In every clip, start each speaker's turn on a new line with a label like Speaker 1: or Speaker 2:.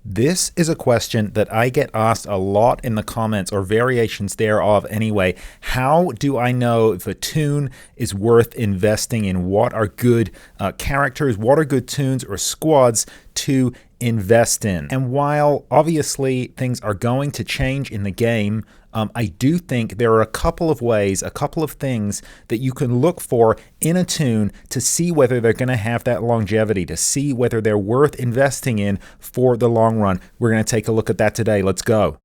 Speaker 1: This is a question that I get asked a lot in the comments, or variations thereof anyway. How do I know if a toon is worth investing in? What are good characters? What are good toons or squads to invest in? And while obviously things are going to change in the game, I do think there are a couple of ways, a couple of things that you can look for in a toon to see whether they're going to have that longevity, to see whether they're worth investing in for the long run. We're going to take a look at that today. Let's go.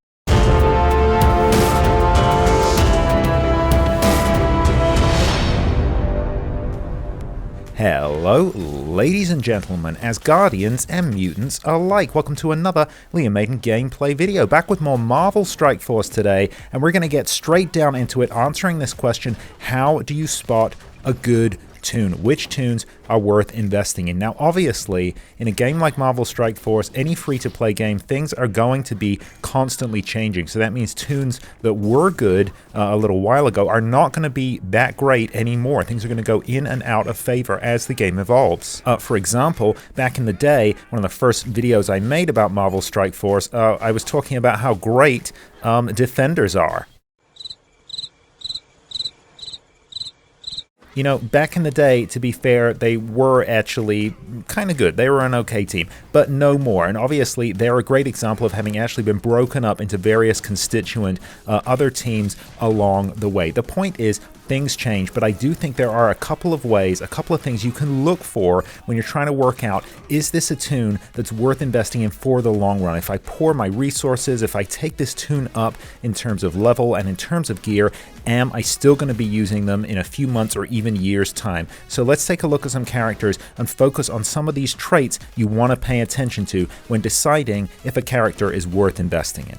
Speaker 1: Hello, ladies and gentlemen, Asgardians and mutants alike. Welcome to another Liam Maiden gameplay video. Back with more Marvel Strike Force today, and we're going to get straight down into it, answering this question: how do you spot a good toon? Which toons are worth investing in? Now, obviously, in a game like Marvel Strike Force, any free-to-play game, things are going to be constantly changing. So that means toons that were good a little while ago are not going to be that great anymore. Things are going to go in and out of favor as the game evolves. For example, back in the day, one of the first videos I made about Marvel Strike Force, I was talking about how great defenders are. You know, back in the day, to be fair, they were actually kind of good. They were an okay team, but no more. And obviously, they're a great example of having actually been broken up into various constituent other teams along the way. The point is, things change, but I do think there are a couple of ways, a couple of things you can look for when you're trying to work out, is this a toon that's worth investing in for the long run? If I pour my resources, if I take this toon up in terms of level and in terms of gear, am I still going to be using them in a few months or even years' time? So let's take a look at some characters and focus on some of these traits you want to pay attention to when deciding if a character is worth investing in.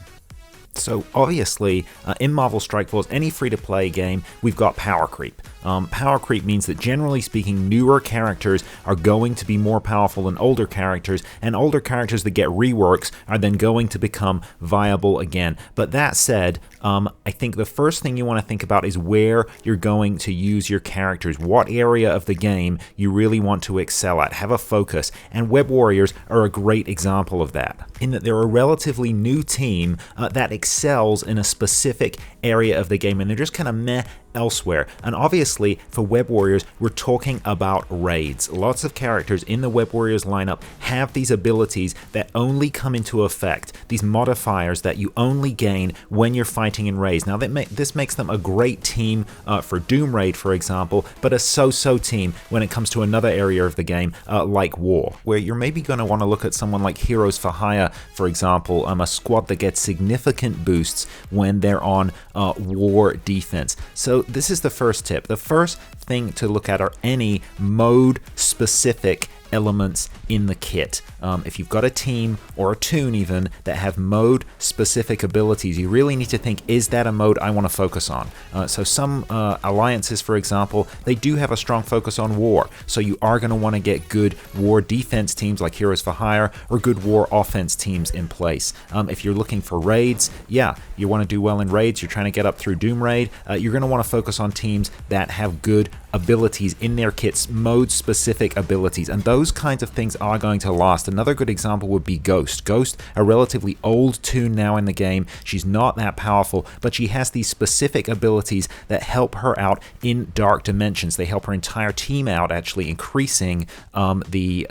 Speaker 1: So obviously, in Marvel Strike Force, any free-to-play game, we've got power creep. Power creep means that generally speaking, newer characters are going to be more powerful than older characters, and older characters that get reworks are then going to become viable again. But that said, I think the first thing you want to think about is where you're going to use your characters, what area of the game you really want to excel at, have a focus, and Web Warriors are a great example of that, in that they're a relatively new team that excels in a specific area of the game, and they're just kind of meh elsewhere. And obviously, for Web Warriors, we're talking about raids. Lots of characters in the Web Warriors lineup have these abilities that only come into effect, these modifiers that you only gain when you're fighting in raids. Now, this makes them a great team for Doom Raid, for example, but a so-so team when it comes to another area of the game, like War, where you're maybe going to want to look at someone like Heroes for Hire, for example, a squad that gets significant boosts when they're on War defense. So this is the first tip. The first thing to look at are any mode-specific elements in the kit. If you've got a team or a toon even that have mode specific abilities, you really need to think, is that a mode I want to focus on? So some alliances, for example, they do have a strong focus on war, so you are going to want to get good war defense teams like Heroes for Hire or good war offense teams in place. If you're looking for raids, yeah, you want to do well in raids, you're trying to get up through Doom Raid, you're going to want to focus on teams that have good abilities in their kits, mode specific abilities, and those kinds of things are going to last. Another good example would be Ghost. Ghost, a relatively old toon now in the game. She's not that powerful, but she has these specific abilities that help her out in dark dimensions. They help her entire team out, actually increasing the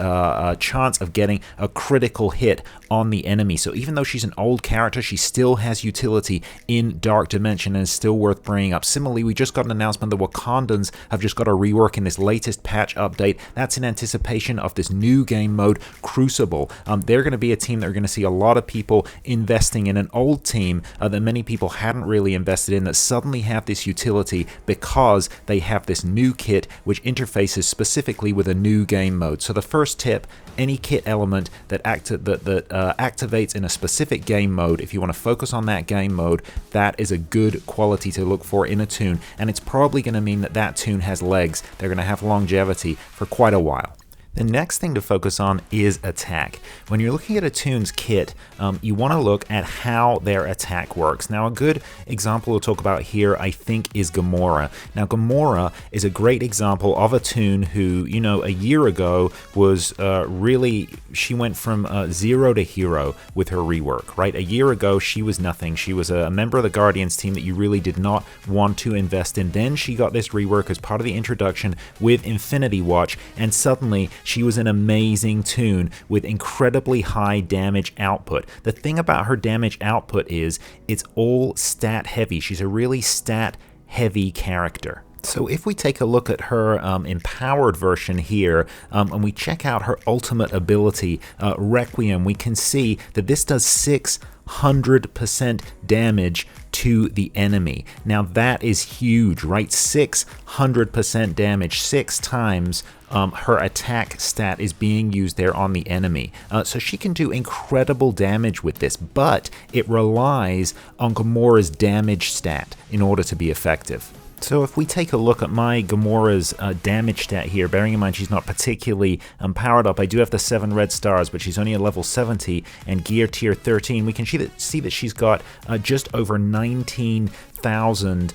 Speaker 1: chance of getting a critical hit on the enemy. So even though she's an old character, she still has utility in dark dimension and is still worth bringing up. Similarly, we just got an announcement that Wakandans have just got a rework in this latest patch update. That's in anticipation of this new game mode, Crucible. They're going to be a team that are going to see a lot of people investing in, an old team that many people hadn't really invested in, that suddenly have this utility because they have this new kit which interfaces specifically with a new game mode. So the first tip, any kit element that activates in a specific game mode, if you want to focus on that game mode, that is a good quality to look for in a toon, and it's probably going to mean that that toon has legs. They're going to have longevity for quite a while. The next thing to focus on is attack. When you're looking at a Toon's kit, you want to look at how their attack works. Now, a good example we'll talk about here, I think, is Gamora. Now, Gamora is a great example of a Toon who, you know, a year ago was really, she went from zero to hero with her rework, right? A year ago, she was nothing. She was a member of the Guardians team that you really did not want to invest in. Then she got this rework as part of the introduction with Infinity Watch, and suddenly she was an amazing Toon with incredibly high damage output. The thing about her damage output is it's all stat heavy. She's a really stat heavy character. So if we take a look at her empowered version here, and we check out her ultimate ability, Requiem, we can see that this does 600% damage to the enemy. Now that is huge, right? 600% damage, 6 times her attack stat is being used there on the enemy. So she can do incredible damage with this, but it relies on Gamora's damage stat in order to be effective. So if we take a look at my Gamora's damage stat here, bearing in mind she's not particularly powered up, I do have the 7 red stars, but she's only at level 70 and gear tier 13. We can see that she's got just over 19,000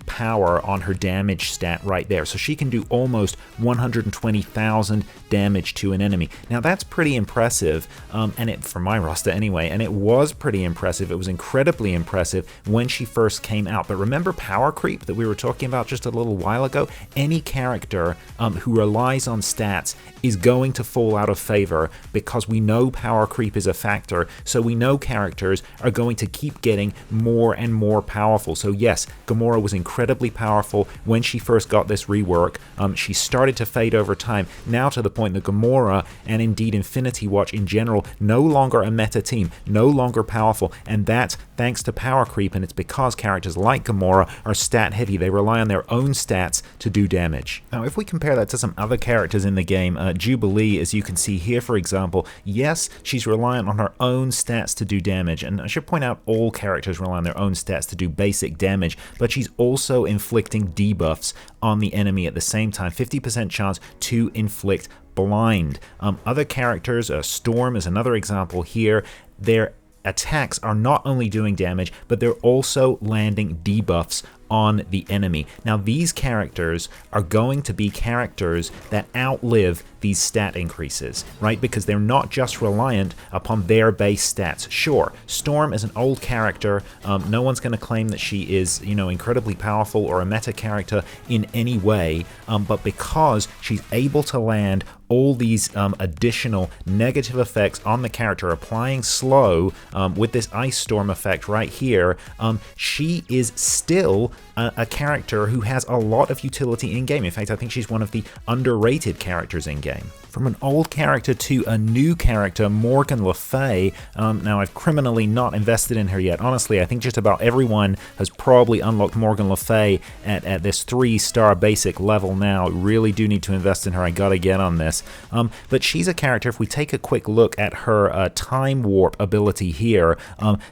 Speaker 1: power on her damage stat right there. So she can do almost 120,000 damage to an enemy. Now that's pretty impressive, and it, for my roster anyway, and it was pretty impressive. It was incredibly impressive when she first came out. But remember power creep that we were talking about just a little while ago? Any character who relies on stats is going to fall out of favor because we know power creep is a factor, so we know characters are going to keep getting more and more powerful. So yes, Gamora was incredibly powerful when she first got this rework. She started to fade over time, now to the point that Gamora, and indeed Infinity Watch in general, no longer a meta team, no longer powerful, and that's thanks to power creep, and it's because characters like Gamora are stat heavy. They rely on their own stats to do damage. Now if we compare that to some other characters in the game, Jubilee, as you can see here for example, yes, she's reliant on her own stats to do damage, and I should point out all characters rely on their own stats to do basic damage, but she's also inflicting debuffs on the enemy at the same time, 50% chance to inflict blind. Other characters, Storm is another example here, their attacks are not only doing damage, but they're also landing debuffs on the enemy. Now these characters are going to be characters that outlive these stat increases, right? Because they're not just reliant upon their base stats. Sure, Storm is an old character. No one's going to claim that she is, you know, incredibly powerful or a meta character in any way, but because she's able to land all these additional negative effects on the character, applying slow with this Ice Storm effect right here, she is still a character who has a lot of utility in-game. In fact, I think she's one of the underrated characters in-game. From an old character to a new character, Morgan Le Fay. Now, I've criminally not invested in her yet. Honestly, I think just about everyone has probably unlocked Morgan Le Fay at this 3-star basic level now. Really do need to invest in her. I gotta get on this. But she's a character, if we take a quick look at her Time Warp ability here,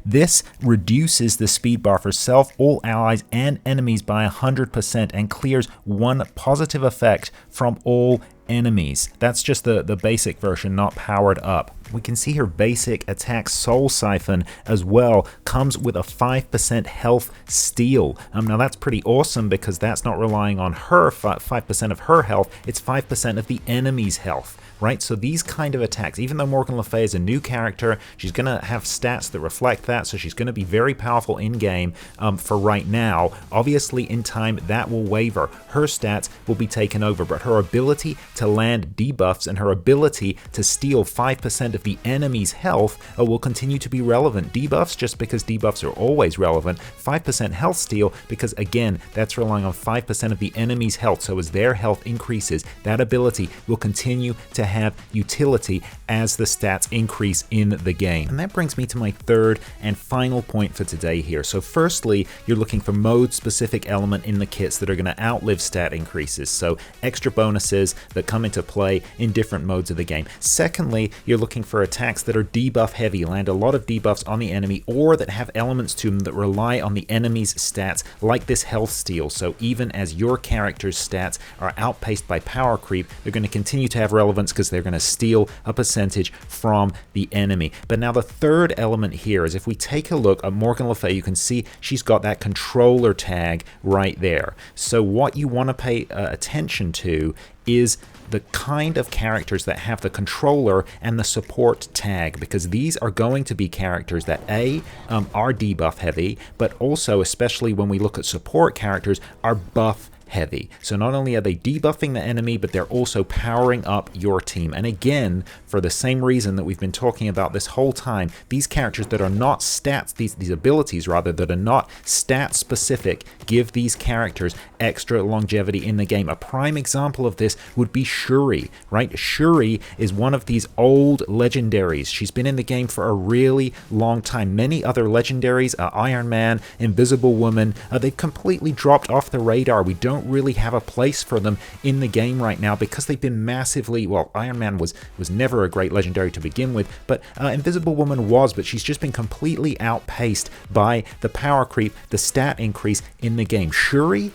Speaker 1: this reduces the speed bar for self, all allies, and enemies by 100% and clears 1 positive effect from all enemies. That's just the basic version, not powered up. We can see her basic attack Soul Siphon as well comes with a 5% health steal. Now that's pretty awesome because that's not relying on her 5% of her health, it's 5% of the enemy's health, right? So these kind of attacks, even though Morgan Le Fay is a new character, she's going to have stats that reflect that, so she's going to be very powerful in-game for right now. Obviously in time that will waver. Her stats will be taken over, but her ability to land debuffs and her ability to steal 5% of the enemy's health will continue to be relevant. Debuffs, just because debuffs are always relevant. 5% health steal, because again, that's relying on 5% of the enemy's health, so as their health increases, that ability will continue to have utility as the stats increase in the game. And that brings me to my third and final point for today here. So firstly, you're looking for mode-specific element in the kits that are going to outlive stat increases, so extra bonuses that come into play in different modes of the game. Secondly, you're looking for attacks that are debuff heavy, land a lot of debuffs on the enemy, or that have elements to them that rely on the enemy's stats, like this health steal. So even as your character's stats are outpaced by power creep, they're going to continue to have relevance because they're going to steal a percentage from the enemy. But now the third element here is if we take a look at Morgan Le Fay, you can see she's got that controller tag right there. So what you want to pay attention to is the kind of characters that have the controller and the support tag, because these are going to be characters that are debuff heavy, but also, especially when we look at support characters, are buff heavy. So not only are they debuffing the enemy, but they're also powering up your team. And again, for the same reason that we've been talking about this whole time, these characters that are not stats, these abilities rather, that are not stat specific, give these characters extra longevity in the game. A prime example of this would be Shuri, right? Shuri is one of these old legendaries. She's been in the game for a really long time. Many other legendaries, Iron Man, Invisible Woman, they've completely dropped off the radar. We don't really have a place for them in the game right now because they've been massively, well, Iron Man was never a great legendary to begin with, but Invisible Woman was, but she's just been completely outpaced by the power creep, the stat increase in the game. Shuri,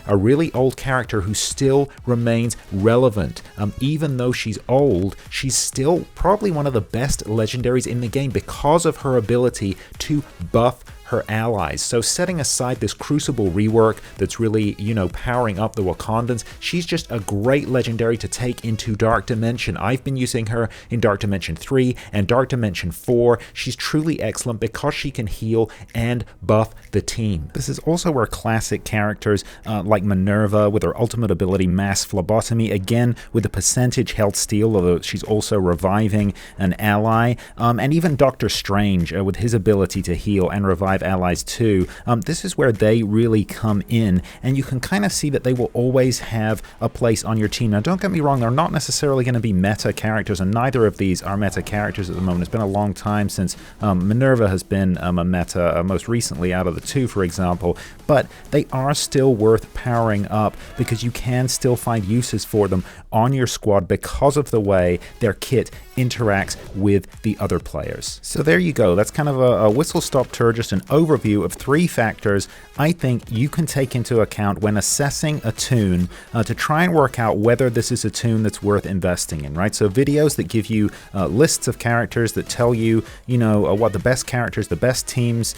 Speaker 1: a really old character who still remains relevant. Even though she's old, she's still probably one of the best legendaries in the game because of her ability to buff her allies. So setting aside this Crucible rework that's really, powering up the Wakandans, she's just a great legendary to take into Dark Dimension. I've been using her in Dark Dimension 3 and Dark Dimension 4. She's truly excellent because she can heal and buff the team. This is also where classic characters like Minerva with her ultimate ability Mass Phlebotomy, again with the percentage health steal, although she's also reviving an ally, and even Doctor Strange with his ability to heal and revive allies too. This is where they really come in, and you can kind of see that they will always have a place on your team. Now don't get me wrong, they're not necessarily going to be meta characters, and neither of these are meta characters at the moment. It's been a long time since Minerva has been a meta, most recently out of the two, for example, but they are still worth powering up because you can still find uses for them on your squad because of the way their kit interacts with the other players. So there you go. That's kind of a whistle-stop tour, just an overview of 3 factors I think you can take into account when assessing a toon to try and work out whether this is a toon that's worth investing in, right? So videos that give you lists of characters that tell you, what the best characters, the best teams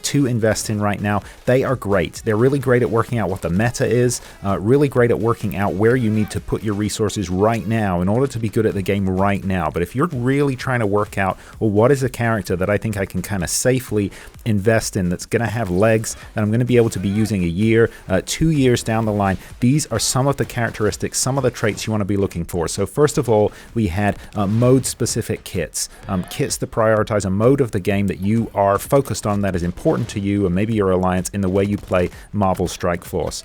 Speaker 1: to invest in right now, they are great. They're really great at working out what the meta is, really great at working out where you need to put your resources right now in order to be good at the game right now. But if you're really trying to work out, well, what is a character that I think I can kind of safely invest in that's going to have legs that I'm going to be able to be using a year, 2 years down the line, these are some of the characteristics, some of the traits you want to be looking for. So first of all, we had mode-specific kits. Kits that prioritize a mode of the game that you are focused on, that is important to you and maybe your alliance in the way you play Marvel Strike Force.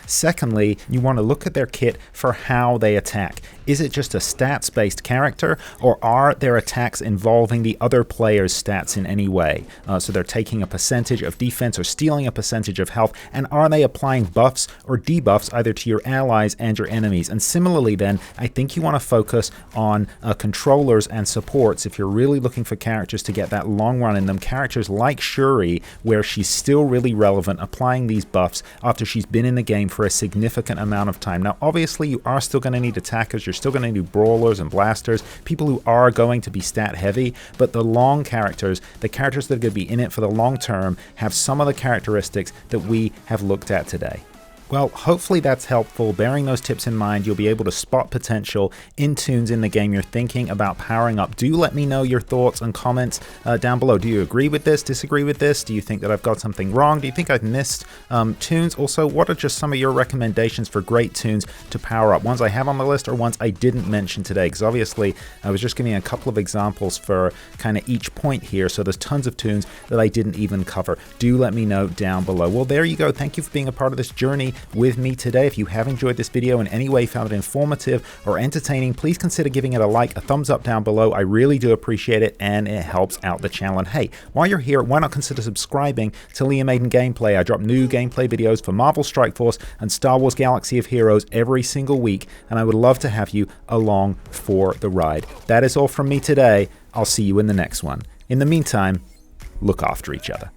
Speaker 1: Secondly, you want to look at their kit for how they attack. Is it just a stats-based character, or are their attacks involving the other player's stats in any way? So they're taking a percentage of defense or stealing a percentage of health, and are they applying buffs or debuffs either to your allies and your enemies? And similarly then, I think you want to focus on controllers and supports if you're really looking for characters to get that long run in them. Characters like Shuri, where she's still really relevant, applying these buffs after she's been in the game for a significant amount of time. Now obviously you are still going to need attackers, you're still going to need brawlers and blasters, people who are going to be stat heavy, but the long characters, the characters that are going to be in it for the long term, have some of the characteristics that we have looked at today. Well, hopefully that's helpful. Bearing those tips in mind, you'll be able to spot potential in toons in the game you're thinking about powering up. Do let me know your thoughts and comments down below. Do you agree with this, disagree with this? Do you think that I've got something wrong? Do you think I've missed toons? Also, what are just some of your recommendations for great toons to power up? Ones I have on the list or ones I didn't mention today? Because obviously I was just giving a couple of examples for kind of each point here, so there's tons of toons that I didn't even cover. Do let me know down below. Well, there you go. Thank you for being a part of this journey with me today. If you have enjoyed this video in any way, found it informative or entertaining, please consider giving it a like, a thumbs up down below. I really do appreciate it, and it helps out the channel. And hey, while you're here, why not consider subscribing to Liam Aiden Gameplay? I drop new gameplay videos for Marvel Strike Force and Star Wars Galaxy of Heroes every single week, and I would love to have you along for the ride. That is all from me today. I'll see you in the next one. In the meantime, look after each other.